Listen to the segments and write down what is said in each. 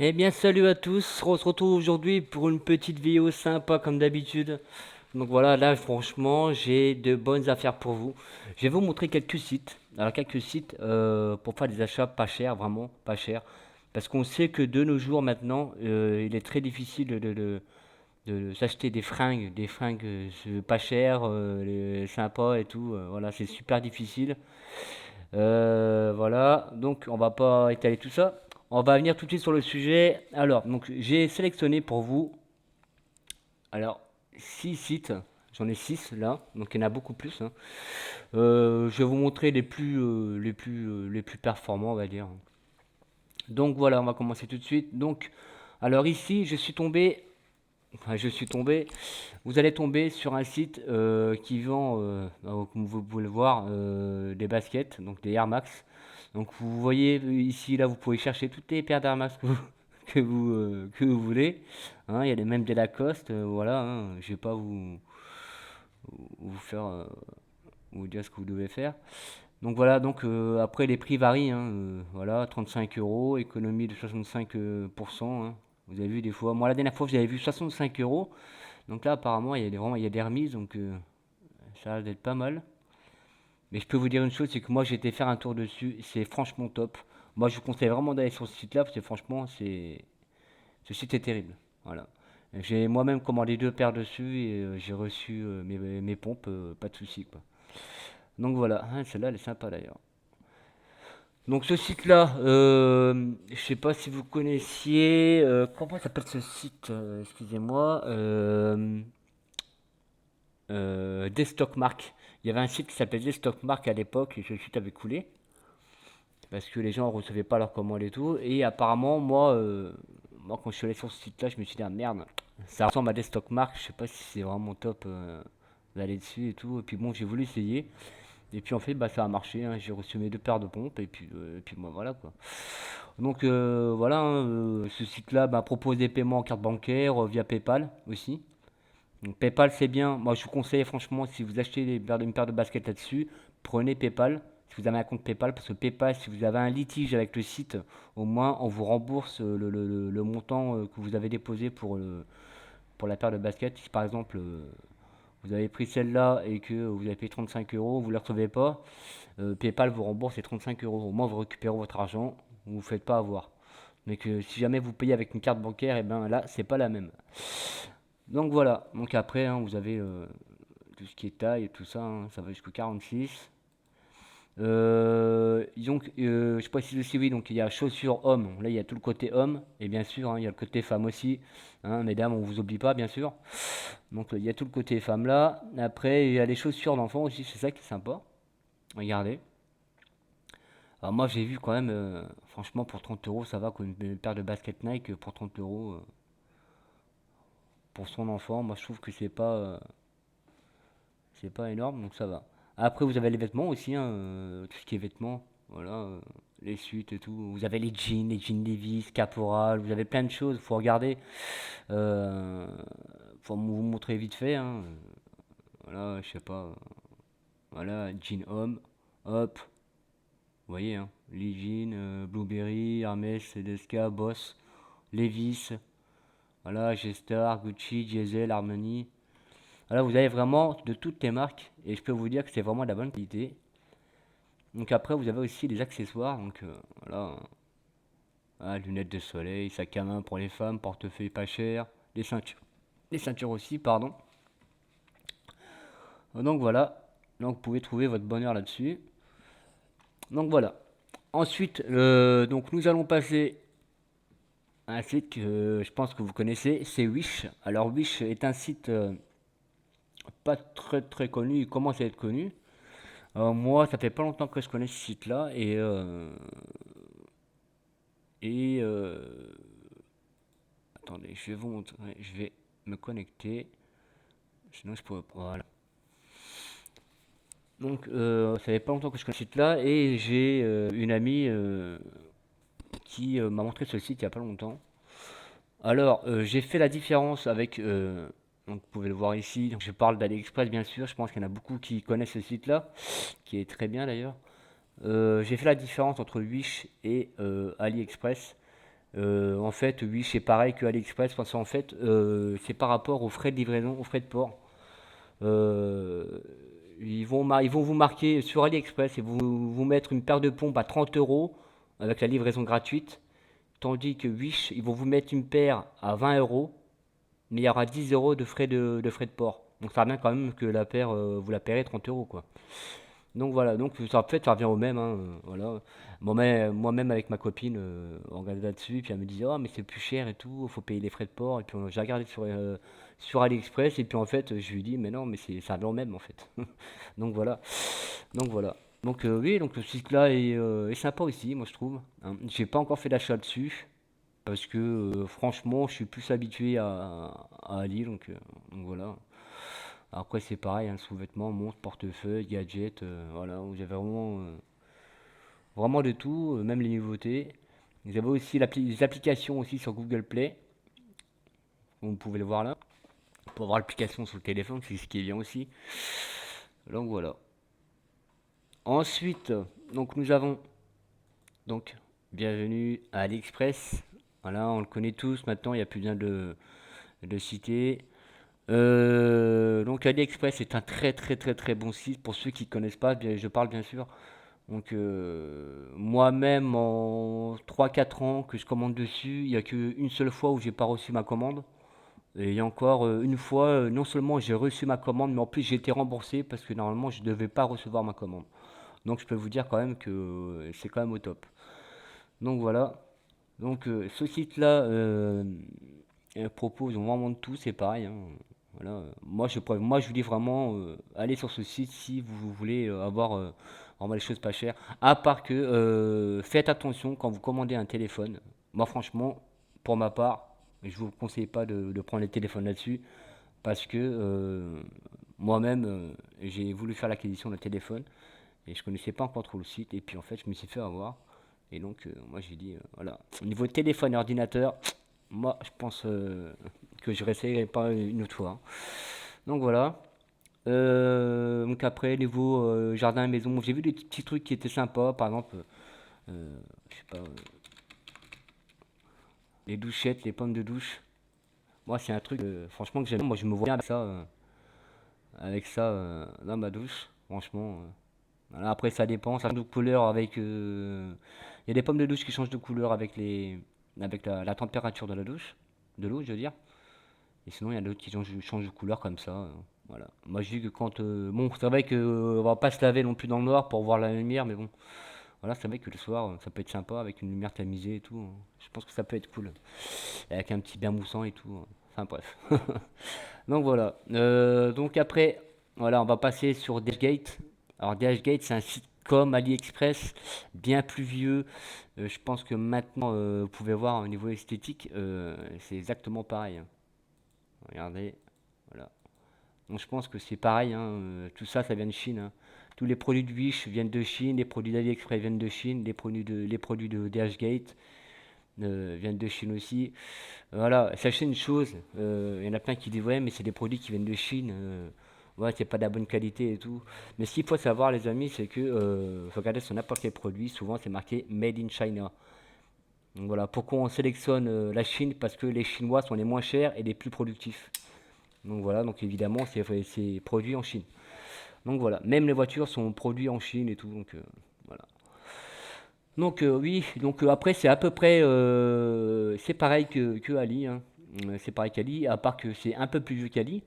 Eh bien, salut à tous. On se retrouve aujourd'hui pour une petite vidéo sympa comme d'habitude. Donc voilà, là, franchement, j'ai de bonnes affaires pour vous. Je vais vous montrer quelques sites. Alors, quelques sites pour faire des achats pas chers, vraiment pas chers. Parce qu'on sait que de nos jours maintenant, il est très difficile de s'acheter des fringues pas chères, sympas et tout. Voilà, c'est super difficile. Voilà, donc on va pas étaler tout ça. On va venir tout de suite sur le sujet. Alors, donc j'ai sélectionné pour vous, alors, 6 sites. J'en ai 6 là, donc il y en a beaucoup plus, hein. Je vais vous montrer les plus performants, on va dire. Donc voilà, on va commencer tout de suite. Donc, alors ici, je suis tombé, vous allez tomber sur un site qui vend, comme vous pouvez le voir, des baskets, donc des Air Max. Donc vous voyez ici, là, vous pouvez chercher toutes les paires d'Air Max que vous voulez. Hein, il y a même des Lacoste, voilà. Hein, je vais pas vous faire vous dire ce que vous devez faire. Donc voilà, donc après les prix varient, hein, voilà, 35 euros, économie de 65%. Hein. Vous avez vu des fois, moi la dernière fois j'avais vu 65 euros, donc là apparemment il y a des remises, donc ça a l'air d'être pas mal. Mais je peux vous dire une chose, c'est que moi j'ai été faire un tour dessus, c'est franchement top. Moi je vous conseille vraiment d'aller sur ce site-là, parce que franchement ce site est terrible. Voilà. J'ai moi-même commandé deux paires dessus et j'ai reçu mes pompes, pas de soucis quoi. Donc voilà, hein, celle-là elle est sympa d'ailleurs. Donc ce site-là, je sais pas si vous connaissiez, comment s'appelle ce site, excusez-moi, Destockmark. Il y avait un site qui s'appelait Destockmark à l'époque et ce site avait coulé parce que les gens ne recevaient pas leurs commandes et tout. Et apparemment, moi quand je suis allé sur ce site-là, je me suis dit ah merde, ça ressemble à Destockmark. Je sais pas si c'est vraiment top d'aller dessus et tout. Et puis bon, j'ai voulu essayer. Et puis en fait, bah, ça a marché, hein. J'ai reçu mes deux paires de pompes et puis moi voilà quoi. Donc voilà, hein, ce site-là bah, propose des paiements en carte bancaire via PayPal aussi. Donc PayPal c'est bien. Moi je vous conseille franchement si vous achetez une paire de baskets là-dessus, prenez PayPal. Si vous avez un compte PayPal, parce que PayPal, si vous avez un litige avec le site, au moins on vous rembourse le montant que vous avez déposé pour la paire de baskets. Si par exemple vous avez pris celle-là et que vous avez payé 35 euros, vous ne la recevez pas, PayPal vous rembourse les 35 euros. Au moins, vous récupérez votre argent, vous ne vous faites pas avoir. Mais que si jamais vous payez avec une carte bancaire, et ben là, c'est pas la même. Donc voilà. Donc après, hein, vous avez tout ce qui est taille et tout ça, hein, ça va jusqu'au 46. Donc, je précise aussi, oui, donc il y a chaussures hommes. Là, il y a tout le côté homme. Et bien sûr, hein, il y a le côté femme aussi. Hein, mesdames, on vous oublie pas, bien sûr. Donc, il y a tout le côté femme là. Après, il y a les chaussures d'enfant aussi, c'est ça qui est sympa. Regardez. Alors moi j'ai vu quand même, franchement pour 30 euros ça va, quoi, une paire de baskets Nike pour 30 euros pour son enfant, moi je trouve que c'est pas énorme donc ça va. Après vous avez les vêtements aussi, hein, tout ce qui est vêtements, voilà, les suites et tout. Vous avez les jeans Levi's, Caporal, vous avez plein de choses, faut regarder, euh, faut vous montrer vite fait, hein, voilà, je sais pas, voilà, jean homme, hop, vous voyez, hein, les jeans, Blueberry, Hermès, CDSK, Boss, Levi's, voilà, G-Star, Gucci, Diesel, Armani. Voilà, vous avez vraiment de toutes les marques et je peux vous dire que c'est vraiment de la bonne qualité. Donc après, vous avez aussi des accessoires, donc voilà, ah, lunettes de soleil, sac à main pour les femmes, portefeuille pas cher, les ceintures aussi, pardon. Donc voilà, donc vous pouvez trouver votre bonheur là-dessus. Donc voilà. Ensuite, donc nous allons passer à un site que je pense que vous connaissez, c'est Wish. Alors Wish est un site pas très connu, il commence à être connu. Moi, ça fait pas longtemps que je connais ce site-là et attendez, je vais vous montrer, je vais me connecter, sinon je pourrais pas. Voilà. Donc, ça fait pas longtemps que je connais ce site-là et j'ai une amie qui m'a montré ce site il y a pas longtemps. Alors, j'ai fait la différence avec, donc vous pouvez le voir ici. Donc, je parle d'AliExpress bien sûr. Je pense qu'il y en a beaucoup qui connaissent ce site-là, qui est très bien d'ailleurs. J'ai fait la différence entre Wish et AliExpress. En fait, oui, c'est pareil que AliExpress, parce qu'en fait, c'est par rapport aux frais de livraison, aux frais de port. Euh, ils vont vous marquer sur AliExpress et vous mettre une paire de pompes à 30 euros avec la livraison gratuite, tandis que Wish, ils vont vous mettre une paire à 20 euros, mais il y aura 10 euros de frais de port. Donc ça revient quand même que la paire, vous la paierez 30 euros, quoi. Donc voilà, donc ça, en fait, ça revient au même, hein, voilà. Moi-même avec ma copine, on regarde là-dessus, puis elle me dit, oh mais c'est plus cher et tout, faut payer les frais de port. Et puis j'ai regardé sur AliExpress, et puis en fait, je lui dis, mais non, mais ça revient au même en fait. Donc voilà, donc voilà. Donc oui, donc ce site-là est sympa aussi, moi je trouve, hein. J'ai pas encore fait d'achat dessus, parce que franchement, je suis plus habitué à Ali, donc voilà. Après, c'est pareil, hein, sous-vêtements, montres, portefeuille, gadgets, voilà, où j'avais vraiment de tout, même les nouveautés. Vous avez aussi les applications aussi sur Google Play, vous pouvez le voir là, pour avoir l'application sur le téléphone, c'est ce qui est bien aussi. Donc voilà. Ensuite, donc nous avons donc bienvenue à AliExpress. Voilà, on le connaît tous maintenant, il n'y a plus besoin de citer. Donc AliExpress est un très très très très bon site pour ceux qui ne connaissent pas, je parle bien sûr. Donc moi-même en 3 4 ans que je commande dessus, il n'y a qu'une seule fois où j'ai pas reçu ma commande. Et il y a encore une fois, non seulement j'ai reçu ma commande, mais en plus j'ai été remboursé parce que normalement je ne devais pas recevoir ma commande. Donc je peux vous dire quand même que c'est quand même au top. Donc voilà. Donc ce site-là propose vraiment de tout, c'est pareil, hein. Voilà. Moi je vous dis vraiment, allez sur ce site si vous voulez avoir vraiment des choses pas chères. À part que faites attention quand vous commandez un téléphone. Moi franchement, pour ma part, je vous conseille pas de prendre les téléphones là-dessus parce que moi-même j'ai voulu faire l'acquisition d'un téléphone et je connaissais pas encore trop le site et puis en fait je me suis fait avoir. Et donc moi j'ai dit voilà, au niveau téléphone et ordinateur, moi je pense que je réessayerai pas une autre fois, hein. Donc voilà. Donc après, niveau jardin maison, j'ai vu des petits trucs qui étaient sympas, par exemple, je sais pas, les douchettes, les pommes de douche. Moi, c'est un truc, franchement, que j'aime. Moi, je me vois bien avec ça dans ma douche, franchement. Voilà, après, ça dépend, ça change de couleur avec. Il y a des pommes de douche qui changent de couleur avec la température de la douche, de l'eau, je veux dire. Et sinon, il y en a d'autres qui changent de couleur comme ça. Voilà. Moi, je dis que quand. Bon, c'est vrai qu'on va pas se laver non plus dans le noir pour voir la lumière, mais bon. Voilà, c'est vrai que le soir, ça peut être sympa avec une lumière tamisée et tout, hein. Je pense que ça peut être cool. Avec un petit bain moussant et tout, hein. Enfin, bref. Donc voilà. Donc après, voilà, on va passer sur Dashgate. Alors, Dashgate, c'est un site comme AliExpress, bien plus vieux. Je pense que maintenant, vous pouvez voir au niveau esthétique, c'est exactement pareil, hein. Regardez, voilà. Donc je pense que c'est pareil, hein, tout ça, ça vient de Chine, hein. Tous les produits de Wish viennent de Chine, les produits d'AliExpress viennent de Chine, les produits de DHgate viennent de Chine aussi. Voilà, sachez une chose, il y en a plein qui disent ouais, mais c'est des produits qui viennent de Chine, ouais, c'est pas de la bonne qualité et tout. Mais ce qu'il faut savoir, les amis, c'est que faut regarder sur n'importe quel produit, souvent c'est marqué Made in China. Donc voilà, pourquoi on sélectionne la Chine? Parce que les Chinois sont les moins chers et les plus productifs. Donc voilà, donc évidemment, c'est produit en Chine. Donc voilà, même les voitures sont produites en Chine et tout. Donc voilà. Donc oui, donc après c'est à peu près c'est pareil que Ali, hein. C'est pareil qu'Ali, à part que c'est un peu plus vieux qu'Ali.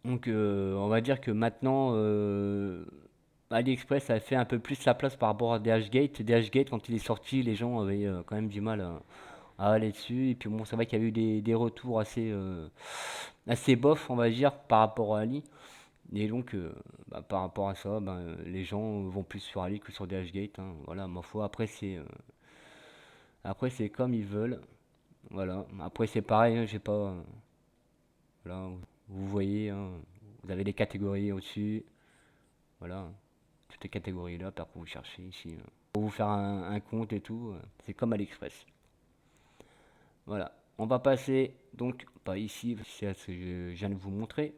Donc on va dire que maintenant AliExpress a fait un peu plus sa place par rapport à DHgate. DHgate quand il est sorti, les gens avaient quand même du mal à aller dessus. Et puis bon, c'est vrai qu'il y a eu des retours assez bof, on va dire, par rapport à Ali. Et donc, par rapport à ça, les gens vont plus sur Ali que sur DHgate, hein. Voilà, ma foi. Après c'est comme ils veulent. Voilà. Après, c'est pareil, hein, j'ai pas. Voilà, vous voyez, hein, vous avez des catégories au-dessus. Voilà. Toutes les catégories là, par contre, vous cherchez ici. Pour vous faire un compte et tout, c'est comme AliExpress. Voilà. On va passer, donc, pas ici, c'est à ce que je viens de vous montrer.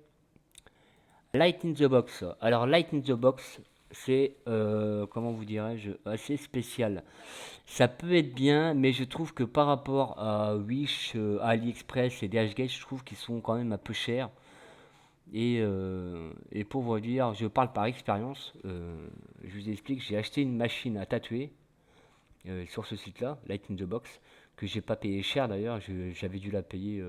Light in the Box. Alors, Light in the Box, c'est, comment vous dirais-je, assez spécial. Ça peut être bien, mais je trouve que par rapport à Wish, AliExpress et DHgate, je trouve qu'ils sont quand même un peu chers. Et pour vous dire, je parle par expérience. Je vous explique, j'ai acheté une machine à tatouer sur ce site-là, Light in the Box, que j'ai pas payé cher d'ailleurs. J'avais dû la payer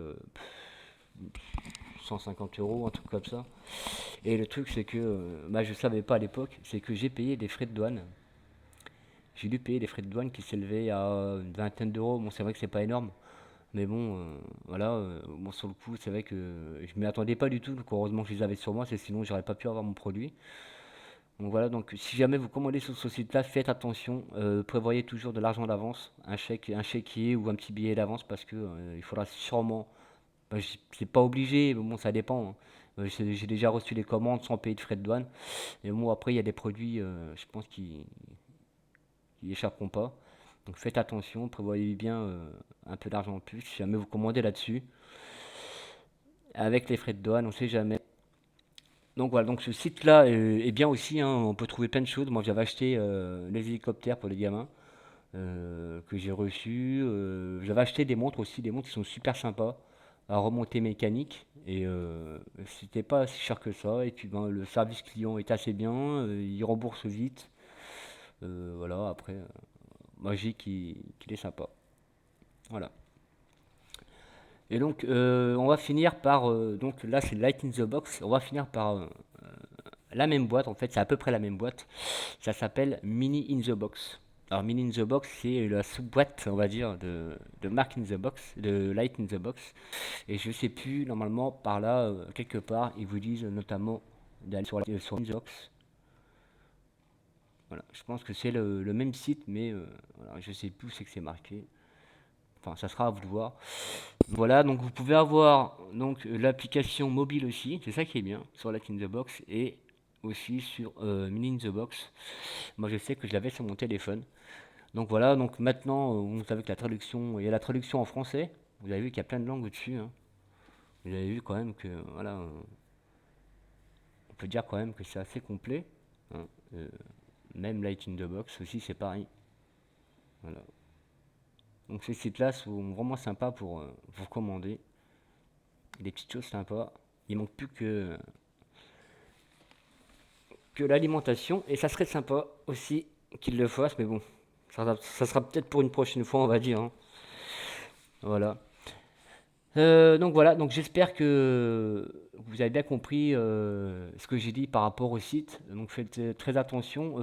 150 euros, un truc comme ça. Et le truc, c'est que bah, je savais pas à l'époque, c'est que j'ai payé des frais de douane. J'ai dû payer des frais de douane qui s'élevaient à une vingtaine d'euros. Bon, c'est vrai que c'est pas énorme, mais bon, voilà. Bon, sur le coup, c'est vrai que je m'y attendais pas du tout. Donc, heureusement que je les avais sur moi, c'est sinon j'aurais pas pu avoir mon produit. Donc voilà, donc si jamais vous commandez sur ce site-là, faites attention. Prévoyez toujours de l'argent d'avance, un chéquier ou un petit billet d'avance parce que il faudra sûrement. Bah, c'est pas obligé, mais bon, ça dépend, hein. J'ai déjà reçu des commandes sans payer de frais de douane. Et bon, après, il y a des produits, je pense, qui échapperont pas. Donc faites attention, prévoyez bien un peu d'argent en plus si jamais vous commandez là-dessus. Avec les frais de douane, on sait jamais. Donc voilà, donc ce site-là est bien aussi, hein, on peut trouver plein de choses. Moi j'avais acheté les hélicoptères pour les gamins que j'ai reçus. J'avais acheté des montres aussi, des montres qui sont super sympas à remonter mécanique. Et c'était pas si cher que ça. Et puis ben, le service client est assez bien, il rembourse vite. Voilà, après, Magic qu'il est sympa. Voilà. Et donc, on va finir par. Donc là, c'est Light in the Box. On va finir par la même boîte. En fait, c'est à peu près la même boîte. Ça s'appelle Mini in the Box. Alors, Mini in the Box, c'est la sous-boîte, on va dire, de Mark in the Box, de Light in the Box. Et je sais plus, normalement, par là, quelque part, ils vous disent notamment d'aller sur In the Box. Voilà. Je pense que c'est le même site, mais voilà, je sais plus où c'est que c'est marqué. Enfin, ça sera à vous de voir. Voilà, donc vous pouvez avoir donc l'application mobile aussi, c'est ça qui est bien sur la in the Box et aussi sur Mini in the Box. Moi je sais que je l'avais sur mon téléphone. Donc voilà, donc maintenant vous savez que la traduction, il y a la traduction en français. Vous avez vu qu'il y a plein de langues au-dessus, hein. Vous avez vu quand même que voilà, on peut dire quand même que c'est assez complet, hein. Euh, Même Light in the Box aussi c'est pareil. Voilà. Donc ces sites-là sont vraiment sympas pour commander. Des petites choses sympas. Il manque plus que l'alimentation. Et ça serait sympa aussi qu'ils le fassent, mais bon, ça sera peut-être pour une prochaine fois, on va dire, hein. Voilà. Donc voilà, donc j'espère que vous avez bien compris ce que j'ai dit par rapport au site. Donc faites très attention.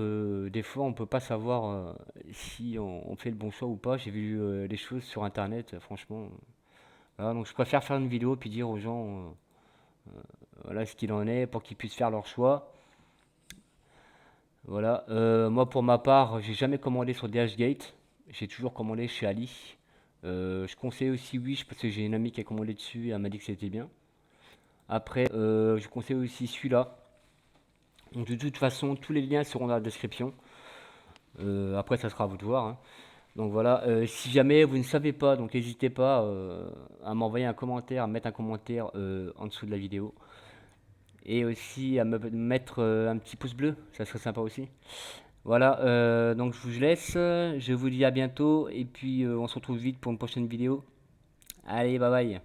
Des fois, on peut pas savoir si on fait le bon choix ou pas. J'ai vu des choses sur Internet, franchement. Voilà, donc je préfère faire une vidéo puis dire aux gens voilà ce qu'il en est pour qu'ils puissent faire leur choix. Voilà. Moi, pour ma part, j'ai jamais commandé sur DHgate. J'ai toujours commandé chez Ali. Je conseille aussi Wish parce que j'ai une amie qui a commandé dessus et elle m'a dit que c'était bien. Après, je conseille aussi celui-là. Donc, de toute façon, tous les liens seront dans la description. Après, ça sera à vous de voir, hein. Donc voilà, si jamais vous ne savez pas, donc n'hésitez pas à m'envoyer un commentaire, à mettre un commentaire en dessous de la vidéo. Et aussi à me mettre un petit pouce bleu, ça serait sympa aussi. Voilà, donc je vous laisse, je vous dis à bientôt et puis on se retrouve vite pour une prochaine vidéo. Allez, bye bye.